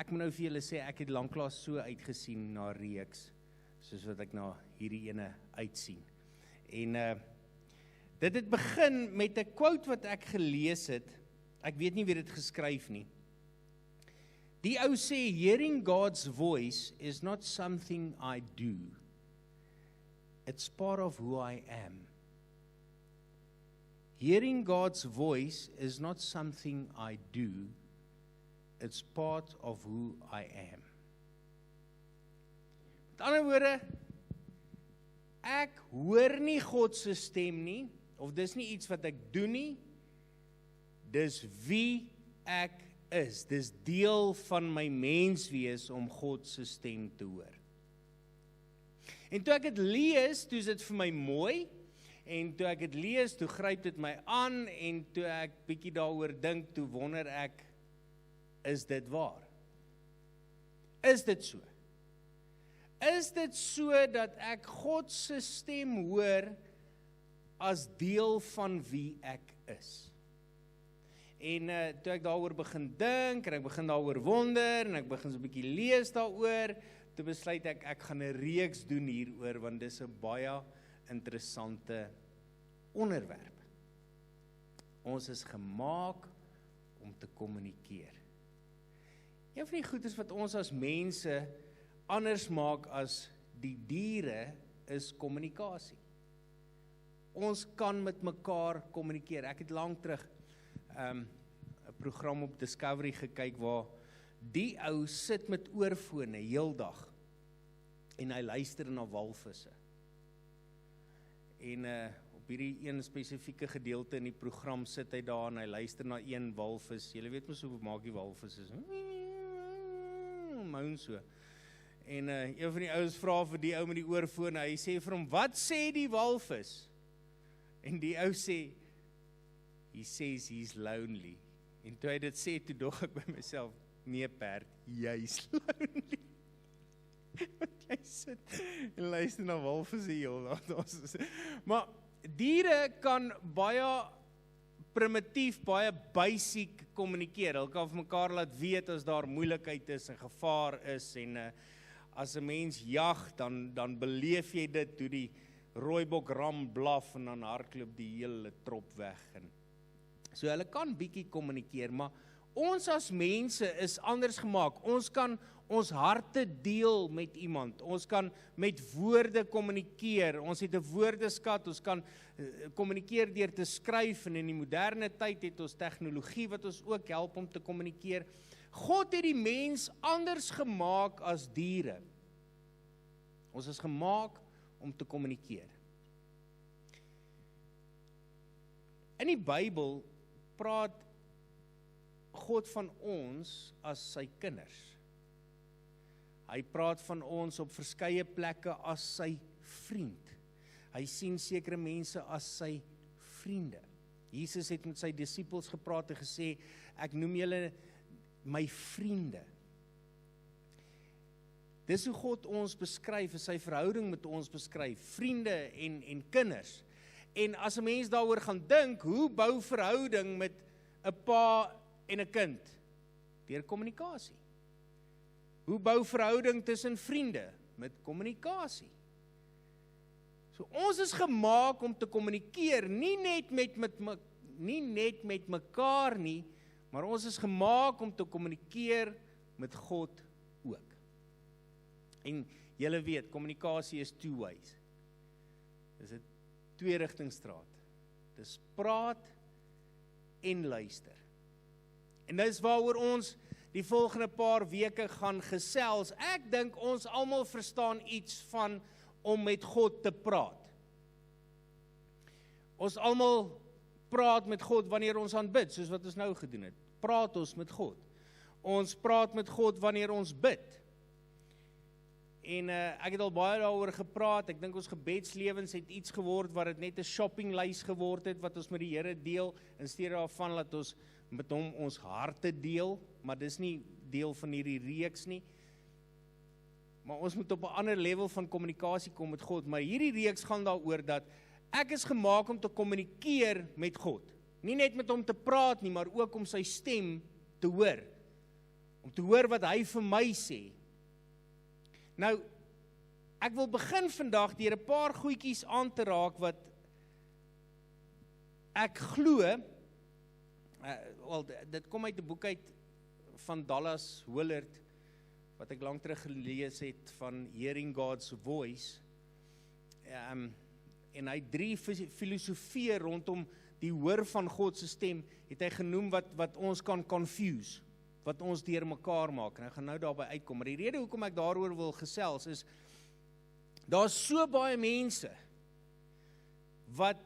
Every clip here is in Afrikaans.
ek moet nou vir julle sê, ek het lanklaas so uitgesien na reeks, soos wat ek na hierdie ene uitsien. En dit het begin met 'n quote wat ek gelees het, ek weet nie wie dit geskryf nie. Die ou sê, hearing God's voice is not something I do. It's part of who I am. Hearing God's voice is not something I do. It's part of who I am. Met ander woorde, ek hoor nie God se stem nie, of dis nie iets wat ek doen nie, dis wie ek is. Dis deel van my menswees om God se stem te hoor. En toe ek dit lees, toe is dit vir my mooi, en toe ek dit lees, toe gryp dit my aan, en toe ek bietjie daaroor dink, toe wonder ek, is dit waar? Is dit so? Is dit so dat ek God se stem hoor as deel van wie ek is? En toe ek daaroor begin dink, en ek begin daaroor wonder, en ek begin so 'n bietjie lees daaroor, toe besluit ek gaan 'n reeks doen hieroor, want dis 'n baie interessante onderwerp. Ons is gemaak om te kommunikeer. Een van die goedes wat ons as mense anders maak as die diere is kommunikasie. Ons kan met mekaar kommunikeer. Ek het lank terug 'n program op Discovery gekyk waar die ou sit met oorfone heeldag en hy luister na walvisse. En op hierdie een spesifieke gedeelte in die program sit hy daar en hy luister na een walvis. Julle weet mos hoe maak die walvis is. Moan so. En een van die ouens vra vir die ou met die oorfone, hy sê vir hom, wat sê die walvis? En die ou sê, he says he's lonely. En toe hy dit sê, toe dog ek by myself, nee perd, jy's lonely. Want jy sit en luister na walvisse heel. Maar diere kan baie primitief, baie basic kommunikeer. Hulle kan vir mekaar laat weet as daar moeilikheid is en gevaar is. En as 'n mens jag, dan beleef jy dit toe die rooibok ram blaf en dan hardloop die hele trop weg. So hulle kan bietjie kommunikeer, maar ons as mense is anders gemaak. Ons kan ons harte deel met iemand. Ons kan met woorde kommunikeer. Ons het 'n woordeskat. Ons kan kommunikeer deur te skryf, en in die moderne tyd het ons tegnologie wat ons ook help om te kommunikeer. God het die mens anders gemaak as diere. Ons is gemaak om te kommunikeer. In die Bybel praat God van ons as sy kinders. Hy praat van ons op verskeie plekke as sy vriend. Hy sien sekere mense as sy vriende. Jesus het met sy disippels gepraat en gesê, ek noem julle my vriende. Dis hoe God ons beskryf, sy verhouding met ons beskryf, vriende en kinders. En as 'n mens daaroor gaan dink, hoe bou verhouding met 'n pa en 'n kind? Deur kommunikasie. Hoe bou verhouding tussen vriende? Met kommunikasie. So ons is gemaak om te kommunikeer, nie net met mekaar nie, maar ons is gemaak om te kommunikeer met God ook. En julle weet, kommunikasie is two ways. Dis 'n twee-rigtingstraat. Dis praat en luister. En dis waaroor ons die volgende paar weke gaan gesels. Ek dink ons almal verstaan iets van om met God te praat. Ons almal praat met God wanneer ons aanbid, soos wat ons nou gedoen het. Praat ons met God. Ons praat met God wanneer ons bid. En ek het al baie daaroor gepraat. Ek dink ons gebedslewens het iets geword wat dit net 'n shoppinglys geword het wat ons met die Here deel, in steede daarvan dat ons met hom ons harte deel, maar dis nie deel van hierdie reeks nie. Maar ons moet op 'n ander level van kommunikasie kom met God, maar hierdie reeks gaan daaroor dat ek is gemaak om te kommunikeer met God. Nie net met hom te praat nie, maar ook om sy stem te hoor. om te hoor wat hy vir my sê. Nou, ek wil begin vandag deur 'n paar goedjies aan te raak wat ek glo, dit kom uit 'n boek uit van Dallas Willard, wat ek lank terug gelees het, van Hearing God's Voice, en hy 3 filosofieë rondom die hoor van God se stem, het hy genoem wat ons kan confuse, wat ons deur mekaar maak, en ek gaan nou daarby uitkom, maar die rede hoekom ek daaroor wil gesels is, daar is so baie mense, wat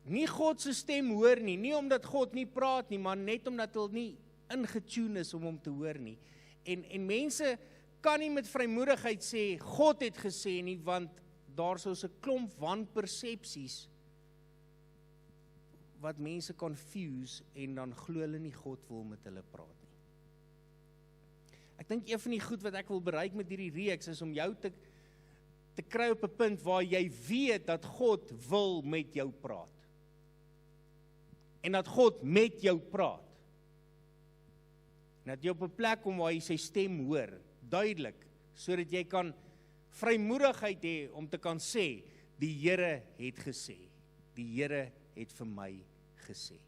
nie God se stem hoor nie omdat God nie praat nie, maar net omdat hulle nie ingetune is om hom te hoor nie, en mense kan nie met vrymoedigheid sê, God het gesê nie, want daar is 'n klomp wanpersepsies, wat mense confuse, en dan glo hulle nie God wil met hulle praat nie. Ek dink een van die goed wat ek wil bereik met hierdie reeks, is om jou te kry op 'n punt, waar jy weet, dat God wil met jou praat. En dat God met jou praat. En dat jy op 'n plek kom waar jy sy stem hoor, duidelik, sodat jy kan vrymoedigheid hê om te kan sê, die Here het gesê, die Here het vir my gesê.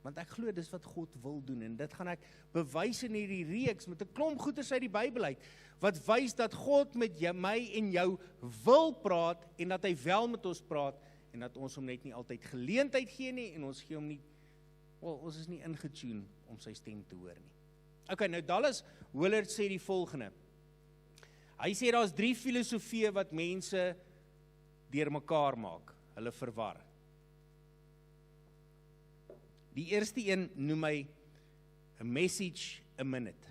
Want ek glo dis wat God wil doen, en dit gaan ek bewys in hierdie reeks, met 'n klomp goeders uit die Bybel uit, wat wys dat God met my en jou wil praat, en dat hy wel met ons praat, en dat ons hom net nie altyd geleentheid gee nie, en ons gee hom nie, ons is nie ingetune om sy stem te hoor nie. Ok, nou Dallas Willard sê die volgende. Hy sê daar's 3 filosofieë wat mense deur mekaar maak, hulle verwar. Die eerste een noem hy a message a minute.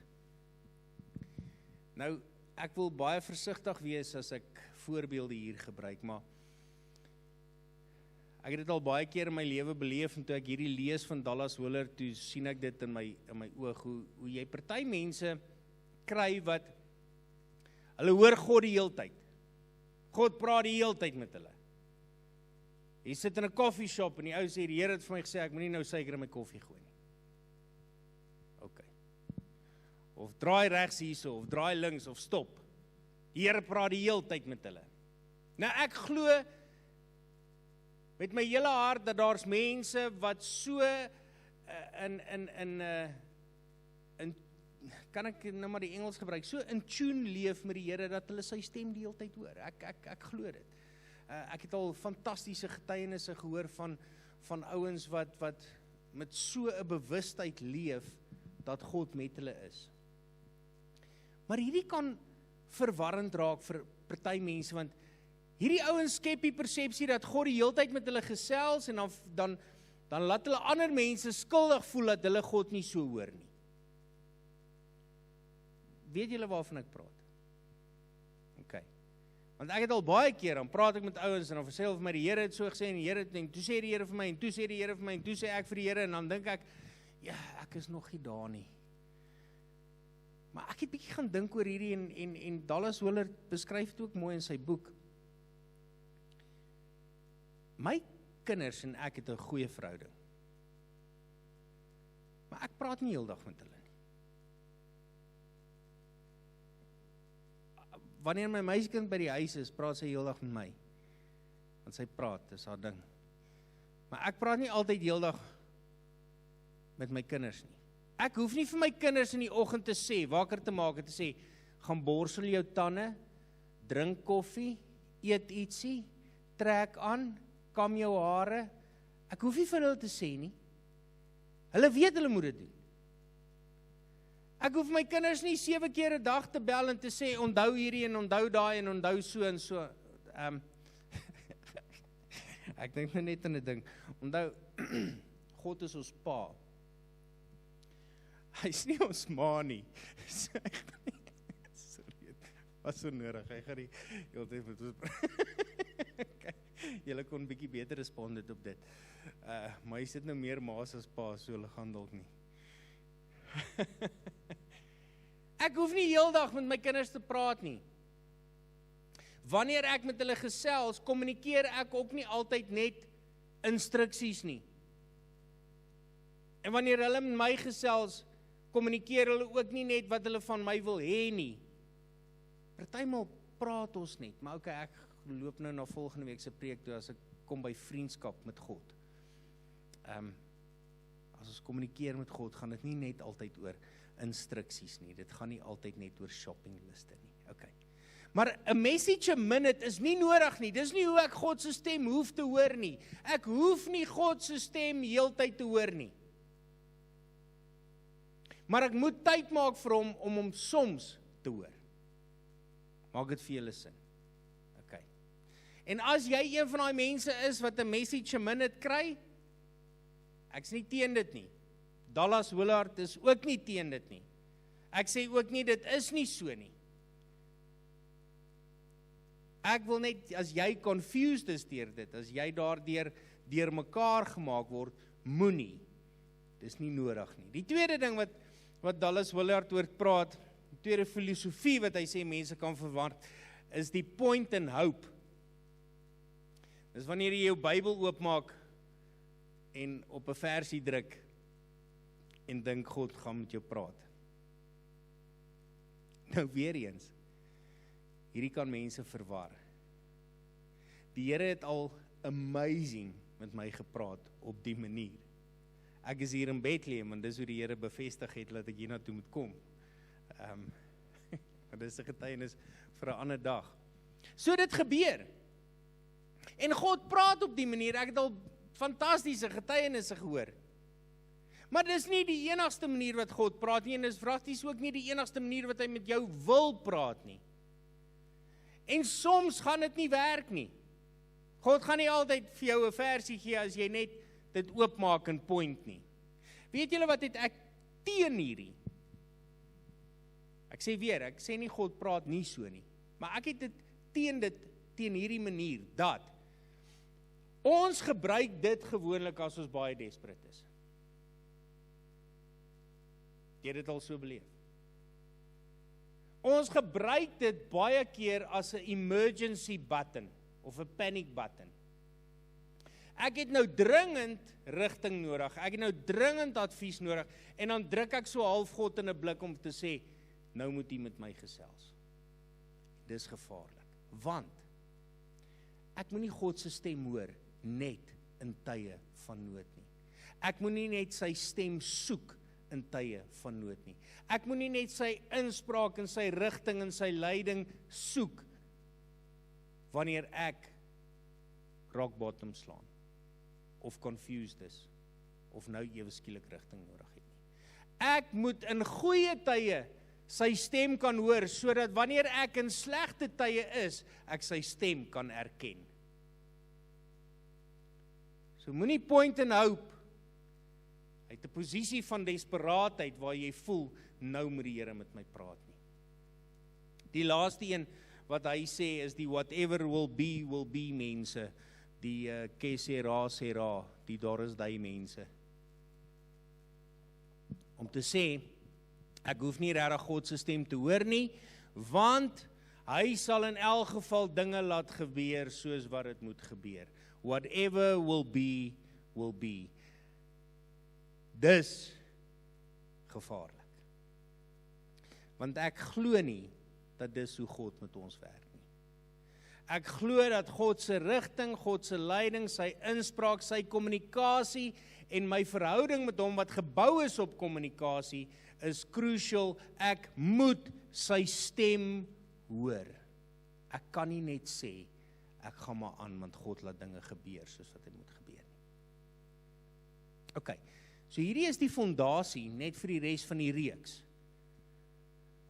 Nou, ek wil baie versigtig wees as ek voorbeelde hier gebruik, maar ek het dit al baie keer in my lewe beleef, en toe ek hierdie lees van Dallas Willard, toe sien ek dit in my oog, hoe jy party mense kry wat, hulle hoor God die heeltyd. God praat die heeltyd met hulle. Jy sit in 'n coffee shop, en die ou sê, die Here het vir my gesê, ek moenie nou suiker in my koffie gooi nie. Ok. Of draai regs hierso, of draai links, of stop. Die Here praat die heeltyd met hulle. Nou ek glo, met my hele hart, dat daar's mense wat so kan ek nou maar die Engels gebruik, so in tune leef met die Here, dat hulle sy stem die hele tyd hoor. Ek glo dit. Ek het al fantastiese getuienisse gehoor van ouens wat met so 'n bewustheid leef, dat God met hulle is. Maar hierdie kan verwarrend raak vir party mense, want hierdie ouens skep die persepsie dat God die hele tyd met hulle gesels, en dan laat hulle ander mense skuldig voel dat hulle God nie so hoor nie. Weet julle waarvan ek praat? Ok. Want ek het al baie keer, dan praat ek met ouens, en dan sê hulle vir my, die Here het so gesê, en die Here het, en toe sê die Here vir my, en toe sê die Here vir my, en toe sê ek vir die Here, en dan dink ek, ja, ek is nog nie daar nie. Maar ek het bietjie gaan dink oor hierdie, en Dallas Willard beskryf dit ook mooi in sy boek. My kinders en ek het 'n goeie verhouding. Maar ek praat nie heeldag met hulle nie. Wanneer my meisiekind by die huis is, praat sy heeldag met my. Want sy praat, dis haar ding. Maar ek praat nie altyd heeldag met my kinders nie. Ek hoef nie vir my kinders in die oggend te sê, wakker te maak en te sê, gaan borsel jou tande, drink koffie, eet ietsie, trek aan, kam jou hare. Ek hoef nie vir hulle te sê nie. Hulle weet hulle moet dit doen. Ek hoef my kinders nie 7 keer 'n dag te bel en te sê, onthou hierdie en onthou daai en onthou so en so. Ek dink net aan 'n ding. Onthou, God is ons pa. Hy is nie ons ma nie. Sorry, was so nodig. Hy gaan die hele tyd met ons okay. Julle kon 'n bietjie beter respond op dit. Maar hy sit nou meer ma's as pa, so hulle gaan dalk nie. Ek hoef nie heeldag met my kinders te praat nie. Wanneer ek met hulle gesels, kommunikeer ek ook nie altyd net instruksies nie. En wanneer hulle met my gesels, kommunikeer hulle ook nie net wat hulle van my wil hê nie. Partymal praat ons net, maar okay, ek loop nou na volgende week se preek toe as ek kom by vriendskap met God. As ons kommunikeer met God, gaan dit nie net altyd oor instruksies nie, dit gaan nie altyd net oor shoppingliste nie, okay. Maar 'n message a minute is nie nodig nie, dis nie hoe ek God se stem hoef te hoor nie. Ek hoef nie God se stem heeltyd te hoor nie. Maar ek moet tyd maak vir hom om hom soms te hoor. Maak dit vir julle sin? Okay. En as jy een van daai mense is wat 'n message a minute kry, ek's nie teen dit nie. Dallas Willard is ook nie teen dit nie. Ek sê ook nie dit is nie so nie. Ek wil net, as jy confused is deur dit, as jy daardeur deur mekaar gemaak word, moenie. Dis nie nodig nie. Die tweede ding wat Dallas Willard oor praat, die tweede filosofie wat hy sê mense kan verwar, is die point and hope. Dis wanneer jy jou Bybel oopmaak en op 'n versie druk en dink God gaan met jou praat. Nou weer eens, hierdie kan mense verwar. Die Here het al amazing met my gepraat op die manier. Ek is hier in Bethlehem en dis hoe die Here bevestig het dat ek hiernatoe moet kom. Maar dis 'n getuienis vir 'n ander dag. So dit gebeur. En God praat op die manier, ek het al fantastiese getuienisse gehoor. Maar dis nie die enigste manier wat God praat nie, en dis prakties ook nie die enigste manier wat hy met jou wil praat nie. En soms gaan dit nie werk nie. God gaan nie altyd vir jou 'n versie gee as jy net dit oopmaak en point nie. Weet julle wat het ek teen hierdie? Ek sê weer, ek sê nie God praat nie so nie, maar ek het dit teen hierdie manier, dat ons gebruik dit gewoonlik as ons baie desperate is. Jy het dit al so beleef. Ons gebruik dit baie keer as 'n emergency button of 'n panic button. Ek het nou dringend rigting nodig, ek het nou dringend advies nodig, en dan druk ek so half God in 'n blik om te sê, nou moet jy met my gesels. Dis gevaarlik, want ek moet nie God se stem hoor net in tye van nood nie. Ek moet nie net sy stem soek in tye van nood nie. Ek moet nie net sy inspraak en sy rigting en sy leiding soek wanneer ek rock bottom slaan of confused is of nou ewe skielik rigting nodig het nie. Ek moet in goeie tye sy stem kan hoor, sodat wanneer ek in slegte tye is, ek sy stem kan erken. So moenie point and hope uit 'n posisie van desperaatheid waar jy voel, nou moet die Here met my praat nie. Die laaste een wat hy sê is die whatever will be mense, die que sera, die daar is die mense. Om te sê, ek hoef nie regtig God se stem te hoor nie, want hy sal in elk geval dinge laat gebeur soos wat dit moet gebeur. Whatever will be. Dis gevaarlik. Want ek glo nie dat dis hoe God met ons werk nie. Ek glo dat God se rigting, God se leiding, sy inspraak, sy kommunikasie en my verhouding met hom wat gebou is op kommunikasie is crucial. Ek moet sy stem hoor. Ek kan nie net sê ek gaan maar aan want God laat dinge gebeur soos wat dit moet gebeur nie. OK. So hierdie is die fondasie net vir die res van die reeks.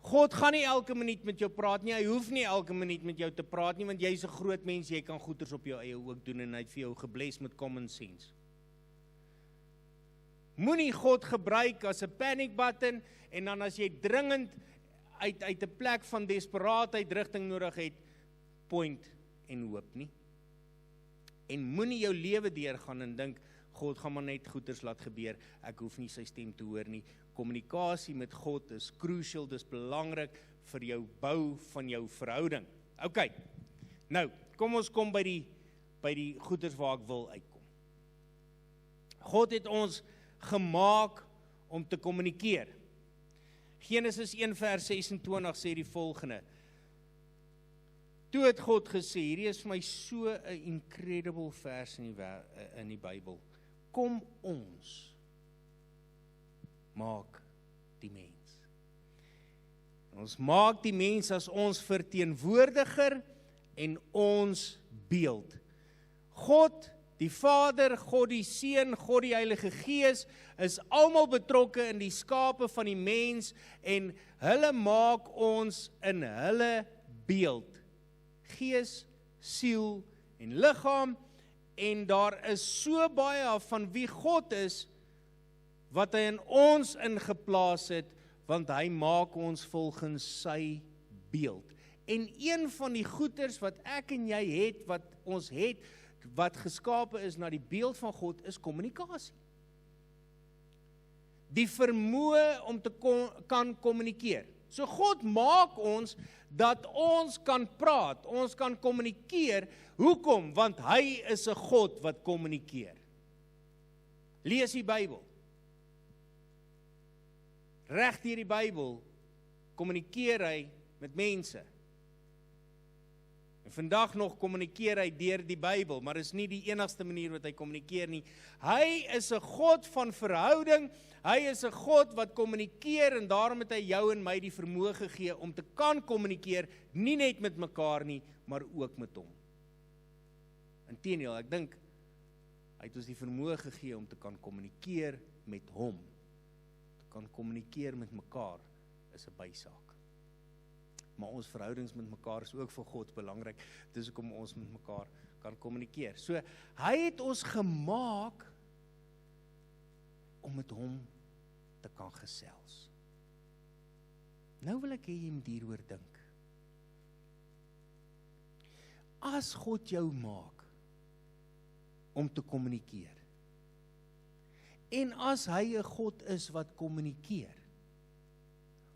God gaan nie elke minuut met jou praat nie, hy hoef nie elke minuut met jou te praat nie, want jy is 'n groot mens, jy kan goeders op jou eie ook doen en hy het vir jou gebless met common sense. Moenie God gebruik as 'n panic button en dan as jy dringend uit 'n plek van desperaatheid rigting nodig het, point en hoop nie. En moenie jou lewe deurgaan en dink, God gaan maar net goeders laat gebeur, ek hoef nie sy stem te hoor nie. Kommunikasie met God is crucial, dis belangrik vir jou bou van jou verhouding. OK, nou, kom ons kom by die goeders waar ek wil uitkom. God het ons gemaak om te kommunikeer. Genesis 1 vers 26 sê die volgende. Toe het God gesê, hierdie is vir my so 'n incredible vers in die Bybel. Kom ons maak die mens. Ons maak die mens as ons verteenwoordiger en ons beeld. God, die Vader, God die Seun, God die Heilige Gees is almal betrokke in die skape van die mens en hulle maak ons in hulle beeld. Gees, siel en liggaam en daar is so baie van wie God is wat hy in ons ingeplaas het, want hy maak ons volgens sy beeld. En een van die goeders wat ek en jy het, wat ons het, wat geskape is na die beeld van God, is kommunikasie. Die vermoë om te kan kommunikeer. So God maak ons dat ons kan praat, ons kan kommunikeer. Hoekom? Want hy is 'n God wat kommunikeer. Lees die Bybel. Reg deur die Bybel kommunikeer hy met mense. En vandag nog kommunikeer hy deur die Bybel, maar is nie die enigste manier wat hy kommunikeer nie. Hy is 'n God van verhouding, hy is 'n God wat kommunikeer en daarom het hy jou en my die vermoë gegee om te kan kommunikeer, nie net met mekaar nie, maar ook met hom. Inteendeel, ek dink hy het ons die vermoë gegee om te kan kommunikeer met hom. Kan kommunikeer met mekaar is 'n bysaak. Maar ons verhoudings met mekaar is ook vir God belangrik. Dis hoekom ons met mekaar kan kommunikeer. So, hy het ons gemaak om met hom te kan gesels. Nou wil ek hê jy moet hieroor dink. As God jou maak om te kommunikeer, en as hy 'n God is wat kommunikeer,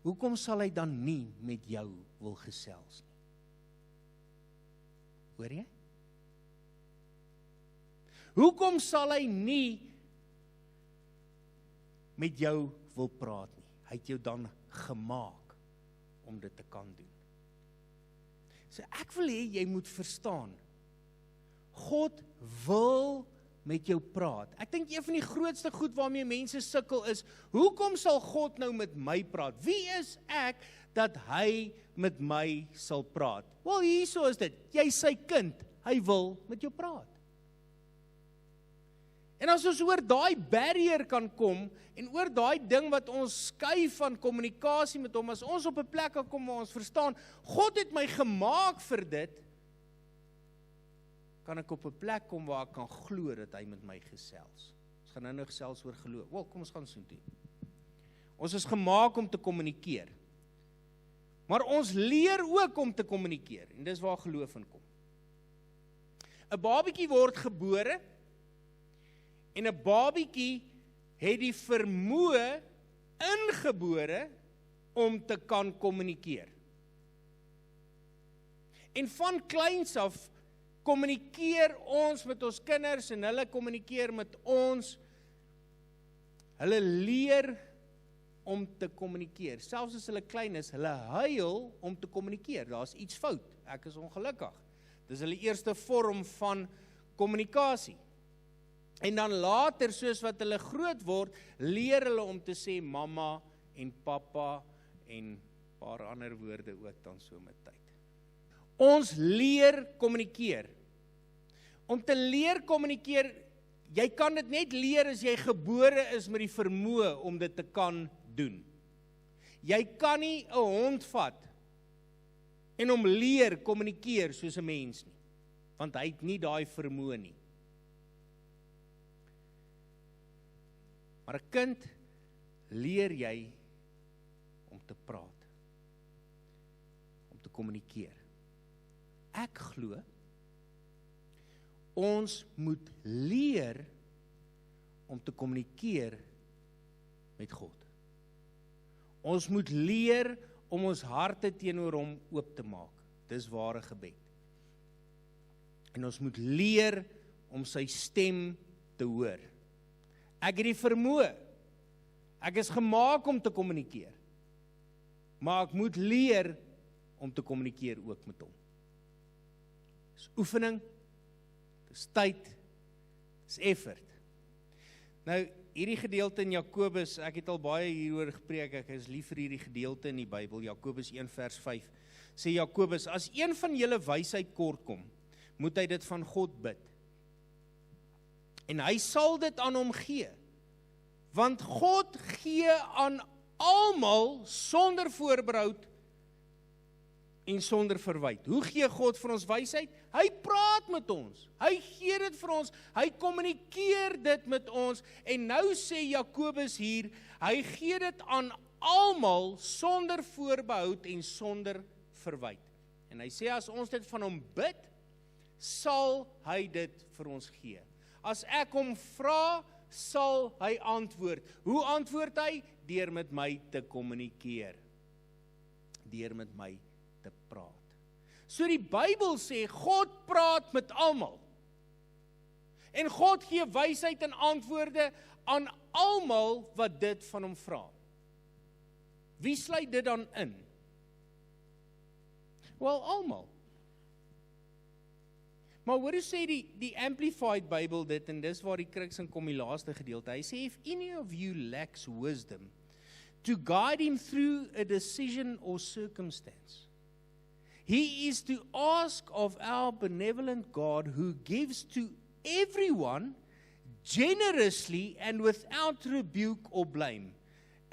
hoekom sal hy dan nie met jou wil gesels nie? Hoor jy? Hoekom sal hy nie met jou wil praat nie? Hy het jou dan gemaak om dit te kan doen. So ek wil hê jy moet verstaan, God wil met jou praat. Ek dink een van die grootste goed waarmee mense sukkel is, hoekom sal God nou met my praat? Wie is ek dat hy met my sal praat? Wel, hierso is dit, jy is sy kind, hy wil met jou praat. En as ons oor daai barrier kan kom, en oor daai ding wat ons skei van kommunikasie met hom, as ons op 'n plek kan kom waar ons verstaan, God het my gemaak vir dit, kan ek op 'n plek kom waar ek kan glo dat hy met my gesels. Ons gaan nou gesels oor geloof. Wel, kom ons gaan so toe. Ons is gemaak om te kommunikeer. Maar ons leer ook om te kommunikeer, en dis waar geloof in kom. 'n Babietjie word gebore, en 'n babietjie het die vermoë ingebore om te kan kommunikeer. En van kleins af kommunikeer ons met ons kinders en hulle kommunikeer met ons. Hulle leer om te kommunikeer. Selfs as hulle klein is, hulle huil om te kommunikeer. Daar's iets fout. Ek is ongelukkig. Dis hulle eerste vorm van kommunikasie. En dan later, soos wat hulle groot word, leer hulle om te sê mamma en pappa en paar ander woorde ook dan so met tyd. Ons leer kommunikeer. Om te leer kommunikeer, jy kan dit net leer as jy gebore is met die vermoë om dit te kan doen. Jy kan nie 'n hond vat en hom leer kommunikeer soos 'n mens nie, want hy het nie daai vermoë nie. Maar 'n kind leer jy om te praat, om te kommunikeer. Ek glo, ons moet leer om te kommunikeer met God. Ons moet leer om ons harte teenoor hom oop te maak. Dis ware gebed. En ons moet leer om sy stem te hoor. Ek het die vermoë. Ek is gemaak om te kommunikeer. maar ek moet leer om te kommunikeer ook met hom. Dis oefening, dis tyd, dis effort. Nou, hierdie gedeelte in Jakobus, ek het al baie hieroor gepreek, ek is lief vir hierdie gedeelte in die Bybel, Jakobus 1 vers 5, sê Jakobus, as een van julle wysheid kort kom, moet hy dit van God bid. En hy sal dit aan hom gee, want God gee aan almal sonder voorbehoud en sonder verwyte. Hoe gee God vir ons wysheid? Hy praat met ons, hy gee dit vir ons, hy kommunikeer dit met ons, en nou sê Jakobus hier, hy gee dit aan almal sonder voorbehoud en sonder verwyte. En hy sê, as ons dit van hom bid, sal hy dit vir ons gee. As ek hom vra, sal hy antwoord. Hoe antwoord hy? Deur met my te kommunikeer. Deur met my te praat. So die Bybel sê, God praat met almal. En God gee wysheid en antwoorde aan almal wat dit van hom vra. Wie sluit dit dan in? Wel, almal. Maar hoor hoe sê die Amplified Bible dit, en dis waar die kruks in kom die laaste gedeelte. Hy sê, if any of you lacks wisdom, to guide him through a decision or circumstance, he is to ask of our benevolent God, who gives to everyone generously and without rebuke or blame,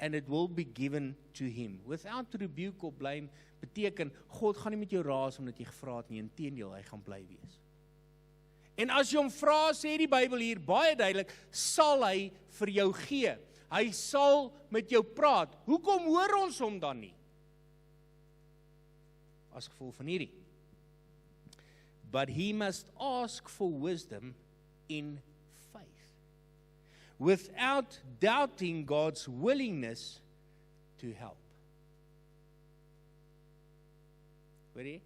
and it will be given to him. Without rebuke or blame beteken, God gaan nie met jou raas omdat jy gevra het nie, inteendeel, hy gaan bly wees. En as jy hom vra, sê die Bybel hier baie duidelik, sal hy vir jou gee. Hy sal met jou praat. Hoekom hoor ons hom dan nie? As gevolg van hierdie. But he must ask for wisdom in faith, without doubting God's willingness to help. Hoor jy?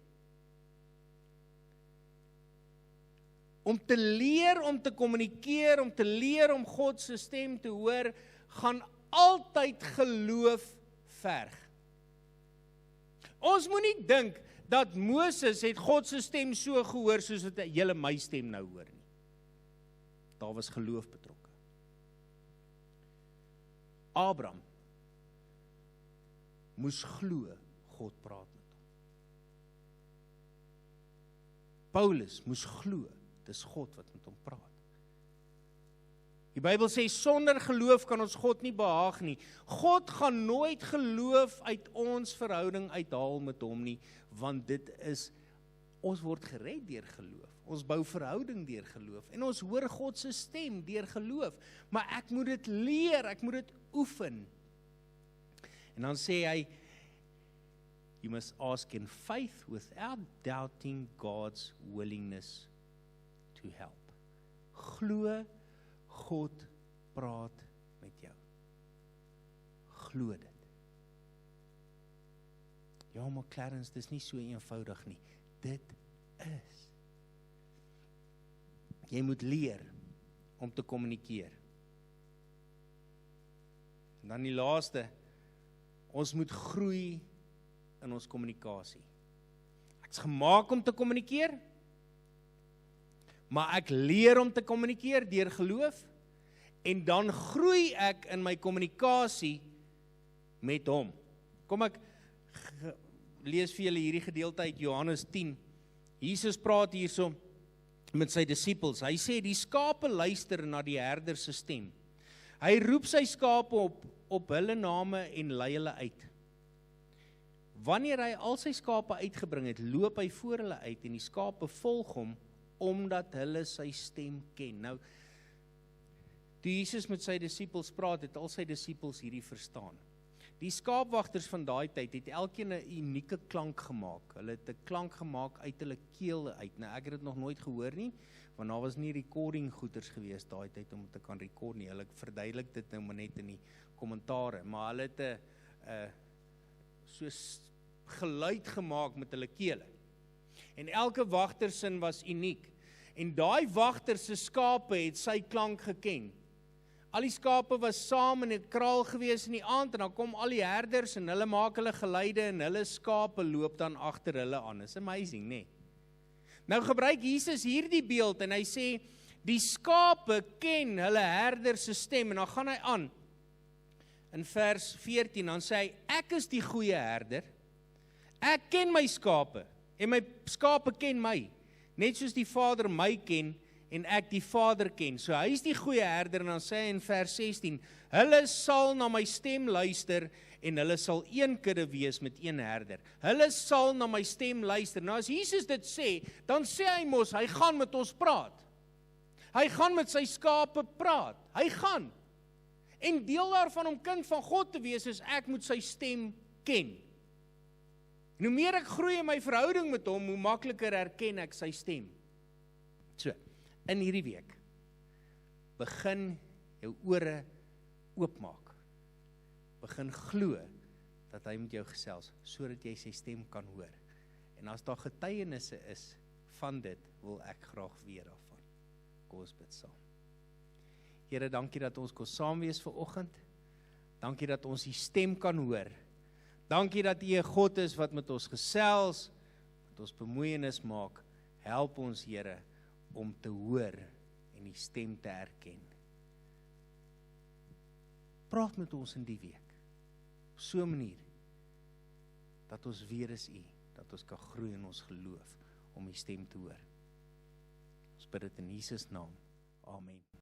Om te leer, om te kommunikeer, om te leer om God se stem te hoor, gaan altyd geloof verg. Ons moet nie dink dat Moses het God se stem so gehoor soos wat julle my stem nou hoor nie. Daar was geloof betrokke. Abraham moes glo God praat met hom. Paulus moes glo dis God wat met hom praat. Die Bybel sê, sonder geloof kan ons God nie behaag nie. God gaan nooit geloof uit ons verhouding uithaal met hom nie, want dit is, ons word gered deur geloof. Ons bou verhouding deur geloof. En ons hoor God se stem deur geloof. Maar ek moet dit leer, ek moet dit oefen. En dan sê hy, you must ask in faith without doubting God's willingness to help. Glo God praat met jou. Glo dit. Ja, maar Clarence, dis nie so eenvoudig nie. Dit is. Jy moet leer om te kommunikeer. En dan die laaste, ons moet groei in ons kommunikasie. Ek is gemaak om te kommunikeer, maar ek leer om te kommunikeer deur geloof, en dan groei ek in my kommunikasie met hom. Kom ek lees vir julle hierdie gedeelte uit Johannes 10. Jesus praat hierso met sy disippels. Hy sê, die skape luister na die herder se stem. Hy roep sy skape op hulle name en lei hulle uit. Wanneer hy al sy skape uitgebring het, loop hy voor hulle uit en die skape volg hom, omdat hulle sy stem ken. Nou, toe Jesus met sy disippels praat, het al sy disippels hierdie verstaan. Die skaapwagters van daai tyd het elkeen 'n unieke klank gemaak. Hulle het 'n klank gemaak uit hulle keel uit. Nou, ek het dit nog nooit gehoor nie, want daar was nie recording goeders gewees daai tyd om te kan rekord nie. Hulle verduidelik dit nou maar net in die kommentare, maar hulle het 'n soos geluid gemaak met hulle kele. En elke wagter sin was uniek. En daai wagter se skape het sy klank geken. Al die skape was saam in 'n kraal gewees in die aand, en dan kom al die herders en hulle maak hulle geluide en hulle skape loop dan agter hulle aan. It's amazing, né? Nou gebruik Jesus hierdie beeld en hy sê, die skape ken hulle herder se stem, en dan gaan hy aan. In vers 14, dan sê hy, ek is die goeie herder, ek ken my skape, en my skape ken my, net soos die Vader my ken, en ek die Vader ken. So hy is die goeie herder, en dan sê hy in vers 16, hulle sal na my stem luister, en hulle sal een kudde wees met een herder. Hulle sal na my stem luister. Nou as Jesus dit sê, dan sê hy mos, hy gaan met ons praat. Hy gaan met sy skape praat. Hy gaan. En deel daarvan om kind van God te wees, is ek moet sy stem ken. En hoe meer ek groei in my verhouding met hom, hoe makliker herken ek sy stem. So, in hierdie week, begin jou ore oopmaak. Begin glo dat hy met jou gesels, sodat jy sy stem kan hoor. En as daar getuienisse is van dit, wil ek graag weer daarvan. Kom ons bid saam. Here, dankie dat ons kon saam wees vanoggend. Dankie dat ons die stem kan hoor. Dankie dat U 'n God is wat met ons gesels, wat ons bemoeienis maak. Help ons, Here, om te hoor en die stem te herken. Praat met ons in die week, op so 'n manier, dat ons weer is U, dat ons kan groei in ons geloof, om die stem te hoor. Ons bid dit in Jesus naam. Amen.